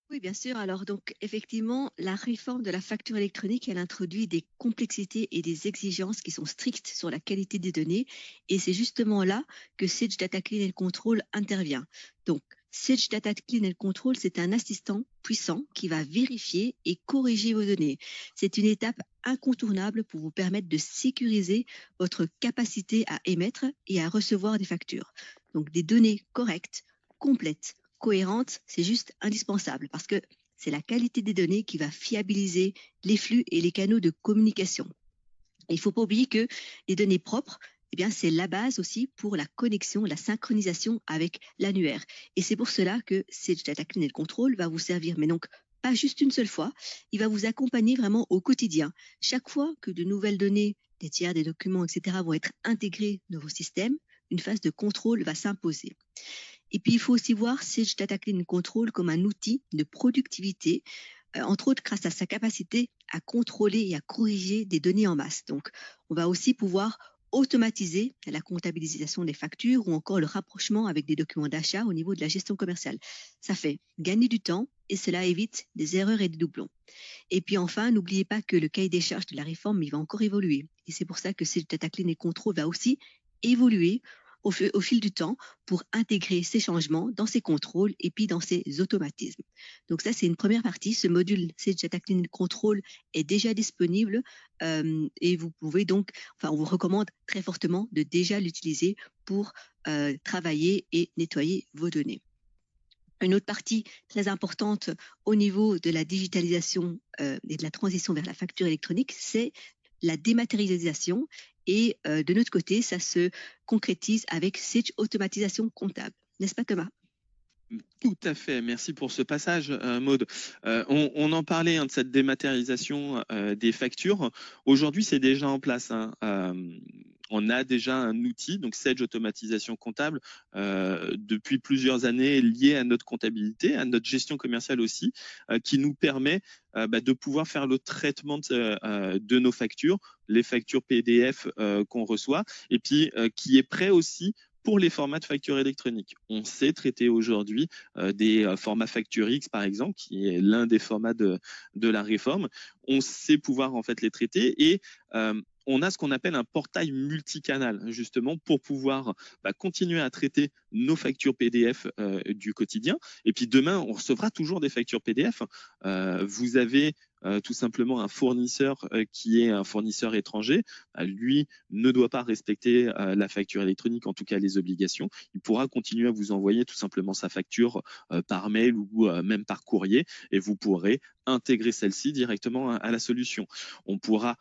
Oui, bien sûr. Alors, donc, effectivement, la réforme de la facture électronique, elle introduit des complexités et des exigences qui sont strictes sur la qualité des données. Et c'est justement là que Sage Data Clean and Control intervient. Donc, Sage Data Clean and Control, c'est un assistant puissant qui va vérifier et corriger vos données. C'est une étape incontournable pour vous permettre de sécuriser votre capacité à émettre et à recevoir des factures. Donc, des données correctes, complètes, cohérente, c'est juste indispensable parce que c'est la qualité des données qui va fiabiliser les flux et les canaux de communication. Et il ne faut pas oublier que les données propres, c'est la base aussi pour la connexion, la synchronisation avec l'annuaire. Et c'est pour cela que Sage Data Clean and Control va vous servir, mais donc pas juste une seule fois, il va vous accompagner vraiment au quotidien. Chaque fois que de nouvelles données, des tiers, des documents, etc. vont être intégrés dans vos systèmes, une phase de contrôle va s'imposer. Et puis, il faut aussi voir Sage Data Clean and Control comme un outil de productivité, entre autres grâce à sa capacité à contrôler et à corriger des données en masse. Donc, on va aussi pouvoir automatiser la comptabilisation des factures ou encore le rapprochement avec des documents d'achat au niveau de la gestion commerciale. Ça fait gagner du temps et cela évite des erreurs et des doublons. Et puis enfin, n'oubliez pas que le cahier des charges de la réforme, il va encore évoluer. Et c'est pour ça que Sage Data Clean and Control va aussi évoluer au fil du temps pour intégrer ces changements dans ces contrôles et puis dans ces automatismes. Donc ça, c'est une première partie. Ce module Sage Data Clean and Control est déjà disponible et vous pouvez donc, on vous recommande très fortement de déjà l'utiliser pour travailler et nettoyer vos données. Une autre partie très importante au niveau de la digitalisation et de la transition vers la facture électronique, c'est la dématérialisation. Et de notre côté, ça se concrétise avec Sage Automatisation Comptable. N'est-ce pas, Thomas? Tout à fait. Merci pour ce passage, Maud. On en parlait de cette dématérialisation des factures. Aujourd'hui, c'est déjà en place. On a déjà un outil, donc Sage Automatisation Comptable, depuis plusieurs années lié à notre comptabilité, à notre gestion commerciale aussi, qui nous permet de pouvoir faire le traitement de nos factures, les factures PDF qu'on reçoit, et puis qui est prêt aussi pour les formats de facture électronique. On sait traiter aujourd'hui des formats Facture X, par exemple, qui est l'un des formats de la réforme. On sait pouvoir en fait les traiter et on a ce qu'on appelle un portail multicanal, justement, pour pouvoir continuer à traiter nos factures PDF du quotidien. Et puis demain, on recevra toujours des factures PDF. Vous avez tout simplement un fournisseur qui est un fournisseur étranger, lui ne doit pas respecter la facture électronique, en tout cas les obligations. Il pourra continuer à vous envoyer tout simplement sa facture par mail ou même par courrier, et vous pourrez intégrer celle-ci directement à la solution. On pourra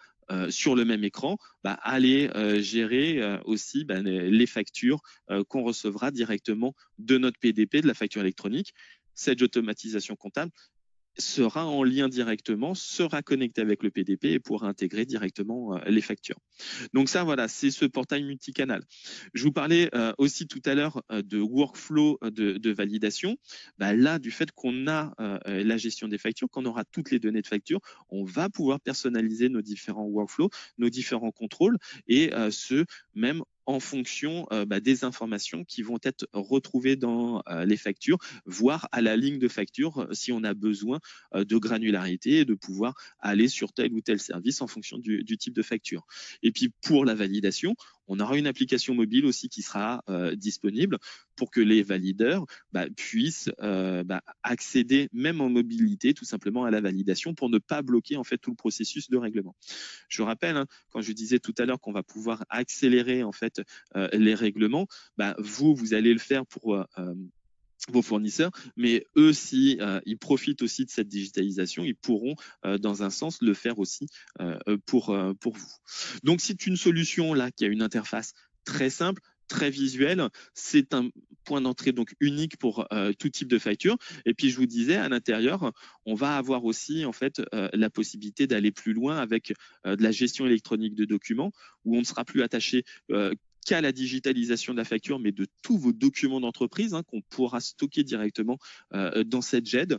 sur le même écran, aller gérer aussi les factures qu'on recevra directement de notre PDP, de la facture électronique. Cette automatisation comptable sera en lien directement, sera connecté avec le PDP et pourra intégrer directement les factures. Donc ça, voilà, c'est ce portail multicanal. Je vous parlais aussi tout à l'heure de workflow de validation. Là, du fait qu'on a la gestion des factures, qu'on aura toutes les données de facture, on va pouvoir personnaliser nos différents workflows, nos différents contrôles, et ce, même en fonction des informations qui vont être retrouvées dans les factures, voire à la ligne de facture si on a besoin de granularité et de pouvoir aller sur tel ou tel service en fonction du type de facture. Et puis pour la validation, on aura une application mobile aussi qui sera disponible pour que les valideurs puissent accéder même en mobilité tout simplement à la validation pour ne pas bloquer en fait tout le processus de règlement. Je rappelle, quand je disais tout à l'heure qu'on va pouvoir accélérer en fait les règlements, vous allez le faire pour vos fournisseurs, mais eux, si ils profitent aussi de cette digitalisation, ils pourront, dans un sens, le faire aussi pour vous. Donc, c'est une solution là qui a une interface très simple, très visuelle. C'est un point d'entrée donc unique pour tout type de facture. Et puis, je vous disais, à l'intérieur, on va avoir aussi en fait la possibilité d'aller plus loin avec de la gestion électronique de documents, où on ne sera plus attaché qu'à la digitalisation de la facture, mais de tous vos documents d'entreprise qu'on pourra stocker directement dans cette GED.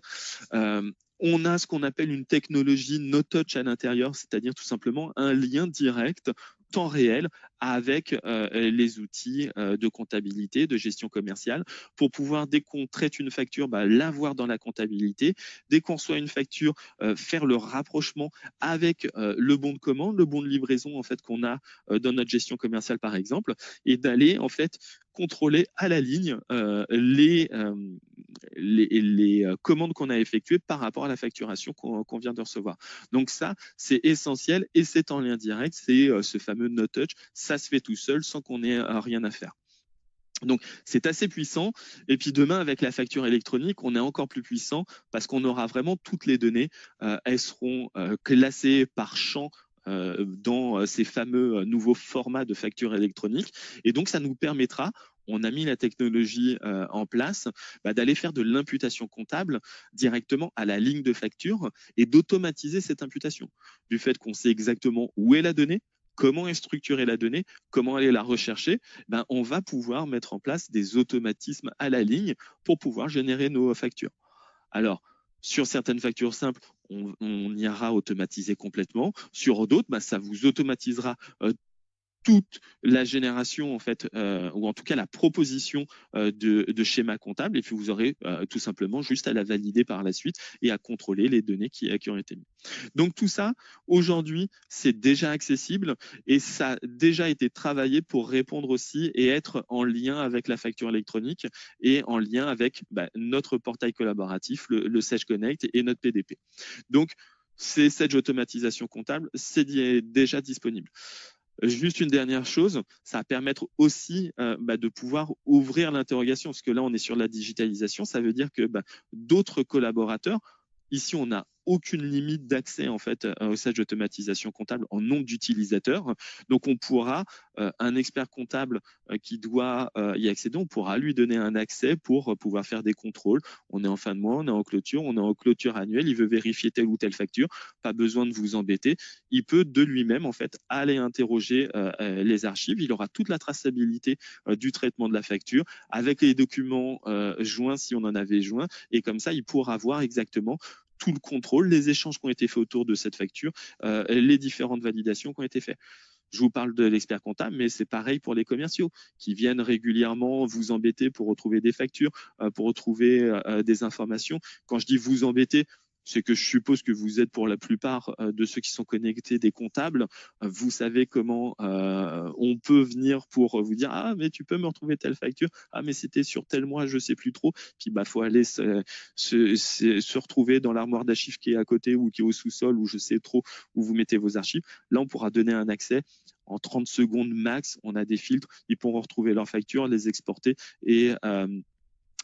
On a ce qu'on appelle une technologie no touch à l'intérieur, c'est-à-dire tout simplement un lien direct, temps réel, avec les outils de comptabilité, de gestion commerciale, pour pouvoir, dès qu'on traite une facture, l'avoir dans la comptabilité. Dès qu'on reçoit une facture, faire le rapprochement avec le bon de commande, le bon de livraison en fait qu'on a dans notre gestion commerciale par exemple, et d'aller en fait contrôler à la ligne les commandes qu'on a effectuées par rapport à la facturation qu'on vient de recevoir. Donc ça, c'est essentiel et c'est en lien direct, c'est ce fameux no touch, ça se fait tout seul sans qu'on ait rien à faire. Donc, c'est assez puissant. Et puis demain, avec la facture électronique, on est encore plus puissant parce qu'on aura vraiment toutes les données. Elles seront classées par champ dans ces fameux nouveaux formats de facture électronique. Et donc, ça nous permettra, on a mis la technologie en place, d'aller faire de l'imputation comptable directement à la ligne de facture et d'automatiser cette imputation. Du fait qu'on sait exactement où est la donnée, comment est structurée la donnée, comment aller la rechercher, on va pouvoir mettre en place des automatismes à la ligne pour pouvoir générer nos factures. Alors, sur certaines factures simples, on ira automatiser complètement. Sur d'autres, ça vous automatisera toute la génération en fait, ou en tout cas la proposition de schéma comptable, et puis vous aurez tout simplement juste à la valider par la suite et à contrôler les données qui ont été mises. Donc tout ça, aujourd'hui, c'est déjà accessible et ça a déjà été travaillé pour répondre aussi et être en lien avec la facture électronique et en lien avec notre portail collaboratif, le Sage Connect et notre PDP. Donc, c'est cette automatisation comptable, c'est déjà disponible. Juste une dernière chose, ça va permettre aussi de pouvoir ouvrir l'interrogation, parce que là, on est sur la digitalisation, ça veut dire que d'autres collaborateurs, ici, on n'a aucune limite d'accès en fait au Sage d'automatisation comptable en nombre d'utilisateurs. Donc, on pourra, un expert comptable qui doit y accéder, on pourra lui donner un accès pour pouvoir faire des contrôles. On est en fin de mois, on est en clôture annuelle, il veut vérifier telle ou telle facture, pas besoin de vous embêter. Il peut de lui-même en fait aller interroger les archives. Il aura toute la traçabilité du traitement de la facture avec les documents joints si on en avait joint, et comme ça, il pourra voir exactement tout le contrôle, les échanges qui ont été faits autour de cette facture, les différentes validations qui ont été faites. Je vous parle de l'expert comptable, mais c'est pareil pour les commerciaux qui viennent régulièrement vous embêter pour retrouver des factures, pour retrouver des informations. Quand je dis vous embêter, c'est que je suppose que vous êtes pour la plupart de ceux qui sont connectés des comptables. Vous savez comment on peut venir pour vous dire « Ah, mais tu peux me retrouver telle facture. Ah, mais c'était sur tel mois, je sais plus trop. » Puis, faut aller se retrouver dans l'armoire d'archives qui est à côté ou qui est au sous-sol ou je sais trop où vous mettez vos archives. Là, on pourra donner un accès. En 30 secondes max, on a des filtres. Ils pourront retrouver leurs factures, les exporter et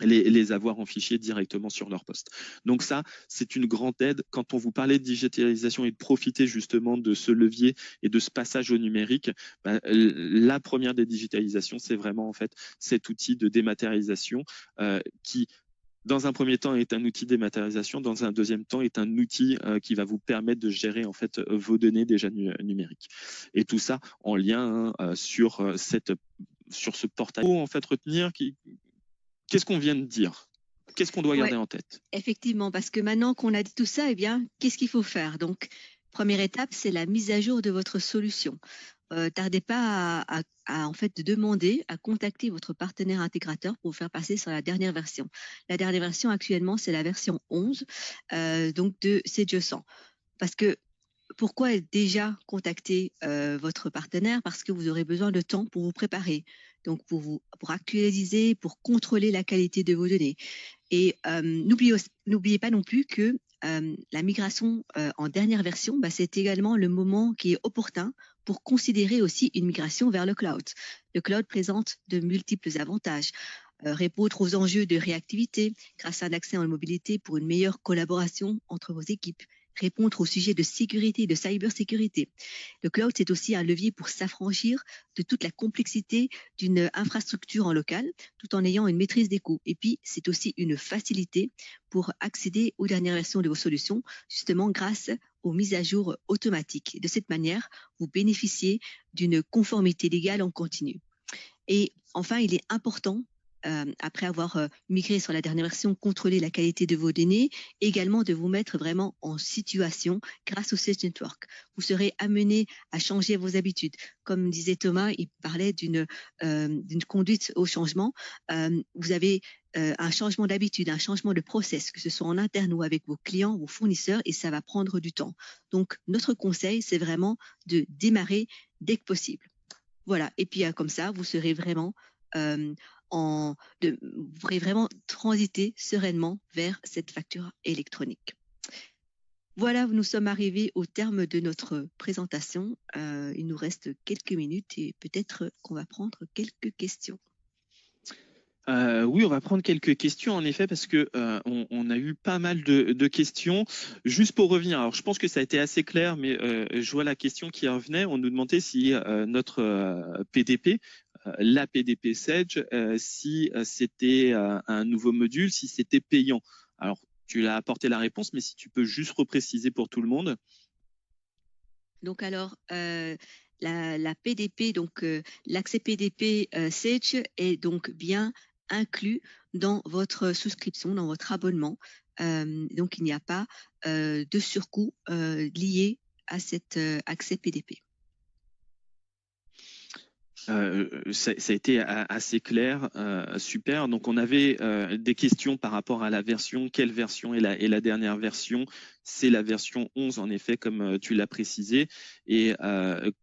les avoir en fichier directement sur leur poste. Donc ça, c'est une grande aide quand on vous parlait de digitalisation et de profiter justement de ce levier et de ce passage au numérique. La première des digitalisations, c'est vraiment en fait cet outil de dématérialisation qui, dans un premier temps, est un outil de dématérialisation, dans un deuxième temps, est un outil qui va vous permettre de gérer en fait vos données déjà numériques. Et tout ça en lien sur ce portail. En fait, retenir qu'est-ce qu'on vient de dire? Qu'est-ce qu'on doit garder en tête? Effectivement, parce que maintenant qu'on a dit tout ça, eh bien, qu'est-ce qu'il faut faire? Donc, première étape, c'est la mise à jour de votre solution. Tardez pas à en fait demander, à contacter votre partenaire intégrateur pour vous faire passer sur la dernière version. La dernière version actuellement, c'est la version 11 donc de CJ100. Parce que pourquoi déjà contacter votre partenaire? Parce que vous aurez besoin de temps pour vous préparer, donc pour actualiser, pour contrôler la qualité de vos données. Et n'oubliez pas non plus que la migration en dernière version, c'est également le moment qui est opportun pour considérer aussi une migration vers le cloud. Le cloud présente de multiples avantages. Répondre aux enjeux de réactivité grâce à un accès en mobilité pour une meilleure collaboration entre vos équipes. Répondre aux sujets de sécurité et de cybersécurité. Le cloud, c'est aussi un levier pour s'affranchir de toute la complexité d'une infrastructure en local, tout en ayant une maîtrise des coûts. Et puis, c'est aussi une facilité pour accéder aux dernières versions de vos solutions, justement grâce aux mises à jour automatiques. De cette manière, vous bénéficiez d'une conformité légale en continu. Et enfin, il est important après avoir migré sur la dernière version, contrôler la qualité de vos données, également de vous mettre vraiment en situation grâce au Sage Network. Vous serez amené à changer vos habitudes. Comme disait Thomas, il parlait d'une conduite au changement. Vous avez un changement d'habitude, un changement de process, que ce soit en interne ou avec vos clients, vos fournisseurs, et ça va prendre du temps. Donc, notre conseil, c'est vraiment de démarrer dès que possible. Voilà, et puis comme ça, vous serez vraiment vous pourrez vraiment transiter sereinement vers cette facture électronique. Voilà, nous sommes arrivés au terme de notre présentation. Il nous reste quelques minutes et peut-être qu'on va prendre quelques questions. Oui, on va prendre quelques questions en effet parce que on a eu pas mal de questions. Juste pour revenir, alors je pense que ça a été assez clair, mais je vois la question qui revenait. On nous demandait si notre PDP, la PDP Sage, si c'était un nouveau module, si c'était payant. Alors tu l'as apporté la réponse, mais si tu peux juste repréciser pour tout le monde. Donc alors, la PDP, donc l'accès PDP Sage est donc bien inclus dans votre souscription, dans votre abonnement. Donc, il n'y a pas de surcoût lié à cet accès PDP. Ça a été assez clair, super. Donc on avait des questions par rapport à la version, quelle version est la dernière version? C'est la version 11 en effet, comme tu l'as précisé, et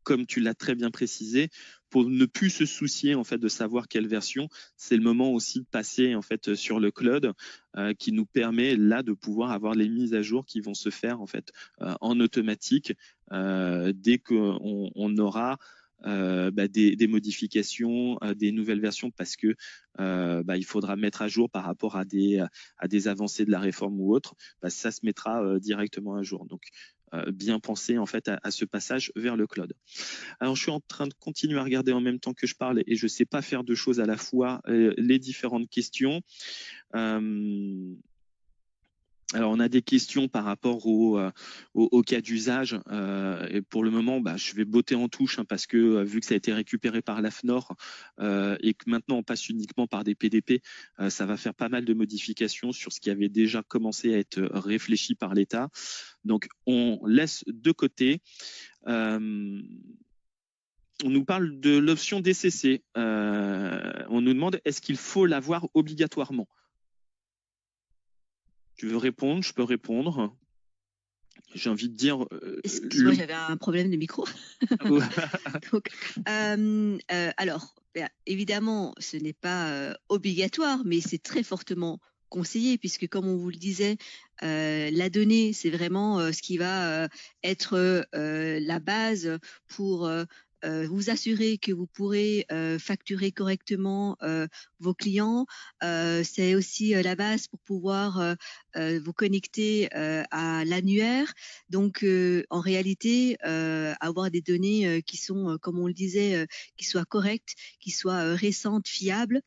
comme tu l'as très bien précisé, pour ne plus se soucier en fait de savoir quelle version, c'est le moment aussi de passer en fait sur le cloud qui nous permet là de pouvoir avoir les mises à jour qui vont se faire en fait en automatique dès qu'on aura des modifications, des nouvelles versions parce que il faudra mettre à jour par rapport à des avancées de la réforme ou autre, ça se mettra directement à jour. Donc bien penser en fait à ce passage vers le cloud. Alors je suis en train de continuer à regarder en même temps que je parle et je sais pas faire deux choses à la fois les différentes questions. Alors, on a des questions par rapport au cas d'usage. Et pour le moment, je vais botter en touche parce que vu que ça a été récupéré par l'AFNOR et que maintenant on passe uniquement par des PDP, ça va faire pas mal de modifications sur ce qui avait déjà commencé à être réfléchi par l'État. Donc, on laisse de côté. On nous parle de l'option DCC. On nous demande est-ce qu'il faut l'avoir obligatoirement? Tu veux répondre? Je peux répondre. j'ai envie de dire, Excuse-moi, j'avais un problème de micro. Donc, alors, évidemment, ce n'est pas obligatoire, mais c'est très fortement conseillé, puisque comme on vous le disait, la donnée, c'est vraiment ce qui va être la base pour vous assurer que vous pourrez facturer correctement vos clients. C'est aussi la base pour pouvoir vous connecter à l'annuaire. Donc, en réalité, avoir des données qui sont, comme on le disait, qui soient correctes, qui soient récentes, fiables,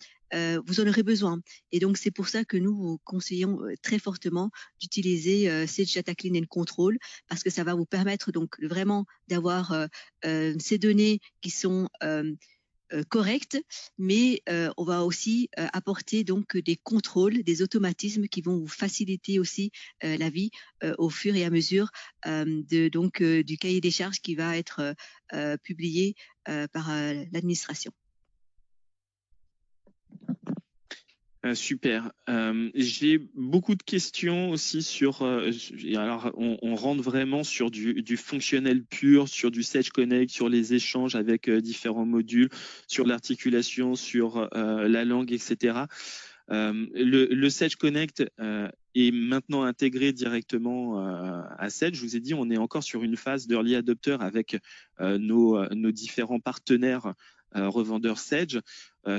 vous en aurez besoin. Et donc, c'est pour ça que nous vous conseillons très fortement d'utiliser Sage Data Clean and Control, parce que ça va vous permettre donc vraiment d'avoir ces données qui sont correctes, mais on va aussi apporter donc des contrôles, des automatismes qui vont vous faciliter aussi la vie au fur et à mesure du cahier des charges qui va être publié par l'administration. Super. J'ai beaucoup de questions aussi sur. Alors, on rentre vraiment sur du fonctionnel pur, sur du Sage Connect, sur les échanges avec différents modules, sur l'articulation, sur la langue, etc. Le Sage Connect est maintenant intégré directement à Sage. Je vous ai dit, on est encore sur une phase d'early adopter avec nos différents partenaires revendeurs Sage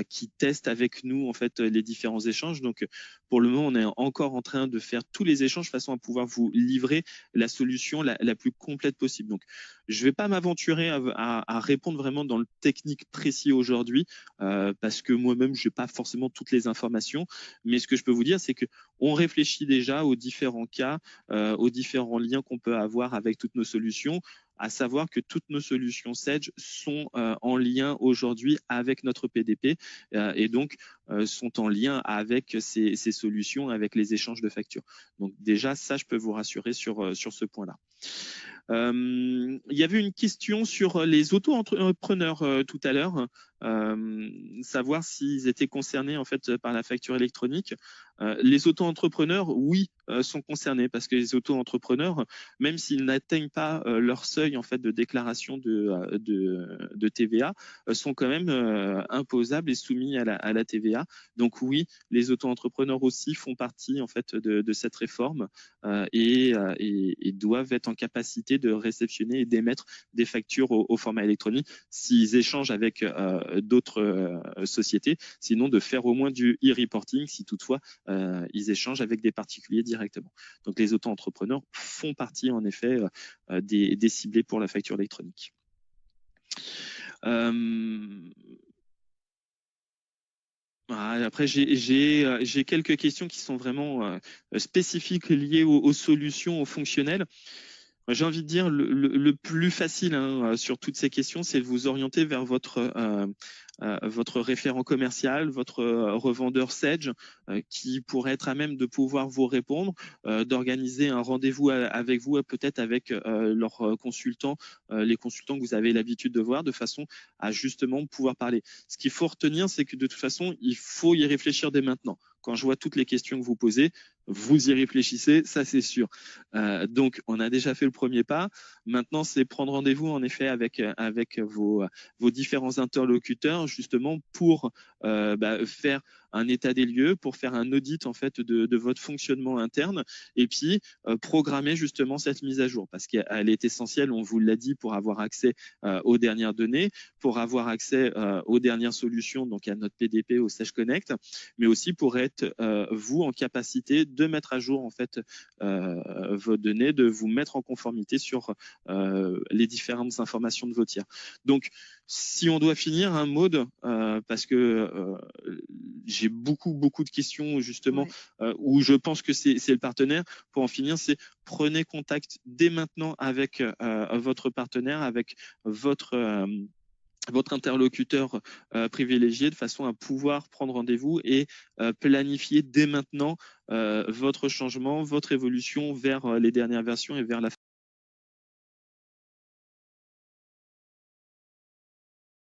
qui testent avec nous en fait les différents échanges. Donc pour le moment, on est encore en train de faire tous les échanges de façon à pouvoir vous livrer la solution la plus complète possible. Donc je ne vais pas m'aventurer à répondre vraiment dans le technique précis aujourd'hui parce que moi-même, je n'ai pas forcément toutes les informations. Mais ce que je peux vous dire, c'est qu'on réfléchit déjà aux différents cas, aux différents liens qu'on peut avoir avec toutes nos solutions, à savoir que toutes nos solutions Sage sont en lien aujourd'hui avec notre PDP et donc sont en lien avec ces solutions, avec les échanges de factures. Donc déjà, ça, je peux vous rassurer sur ce point-là. Il y avait une question sur les auto-entrepreneurs tout à l'heure, savoir s'ils étaient concernés en fait par la facture électronique. Les auto-entrepreneurs, oui, sont concernés parce que les auto-entrepreneurs, même s'ils n'atteignent pas leur seuil en fait de déclaration de TVA, sont quand même imposables et soumis à la TVA. Donc oui, les auto-entrepreneurs aussi font partie en fait de cette réforme et doivent être en capacité de réceptionner et d'émettre des factures au format électronique s'ils échangent avec d'autres sociétés, sinon de faire au moins du e-reporting si toutefois ils échangent avec des particuliers directement. Donc les auto-entrepreneurs font partie en effet des ciblés pour la facture électronique. Après, j'ai quelques questions qui sont vraiment spécifiques liées aux solutions, aux fonctionnels. J'ai envie de dire le plus facile sur toutes ces questions, c'est de vous orienter vers votre référent commercial, votre revendeur Sage, qui pourrait être à même de pouvoir vous répondre, d'organiser un rendez-vous avec vous, peut-être avec leurs consultants, les consultants que vous avez l'habitude de voir, de façon à justement pouvoir parler. Ce qu'il faut retenir, c'est que de toute façon, il faut y réfléchir dès maintenant. Quand je vois toutes les questions que vous posez, vous y réfléchissez, ça c'est sûr. Donc, on a déjà fait le premier pas. Maintenant, c'est prendre rendez-vous en effet avec vos différents interlocuteurs, justement pour faire un état des lieux, pour faire un audit en fait de votre fonctionnement interne et puis programmer justement cette mise à jour parce qu'elle est essentielle, on vous l'a dit, pour avoir accès aux dernières données, pour avoir accès aux dernières solutions, donc à notre PDP, au Sage Connect, mais aussi pour être vous en capacité de mettre à jour en fait vos données, de vous mettre en conformité sur les différentes informations de vos tiers. Donc, si on doit finir un mode, parce que j'ai beaucoup de questions justement où je pense que c'est le partenaire. Pour en finir, c'est prenez contact dès maintenant avec votre partenaire, avec votre interlocuteur privilégié de façon à pouvoir prendre rendez-vous et planifier dès maintenant votre changement, votre évolution vers les dernières versions et vers la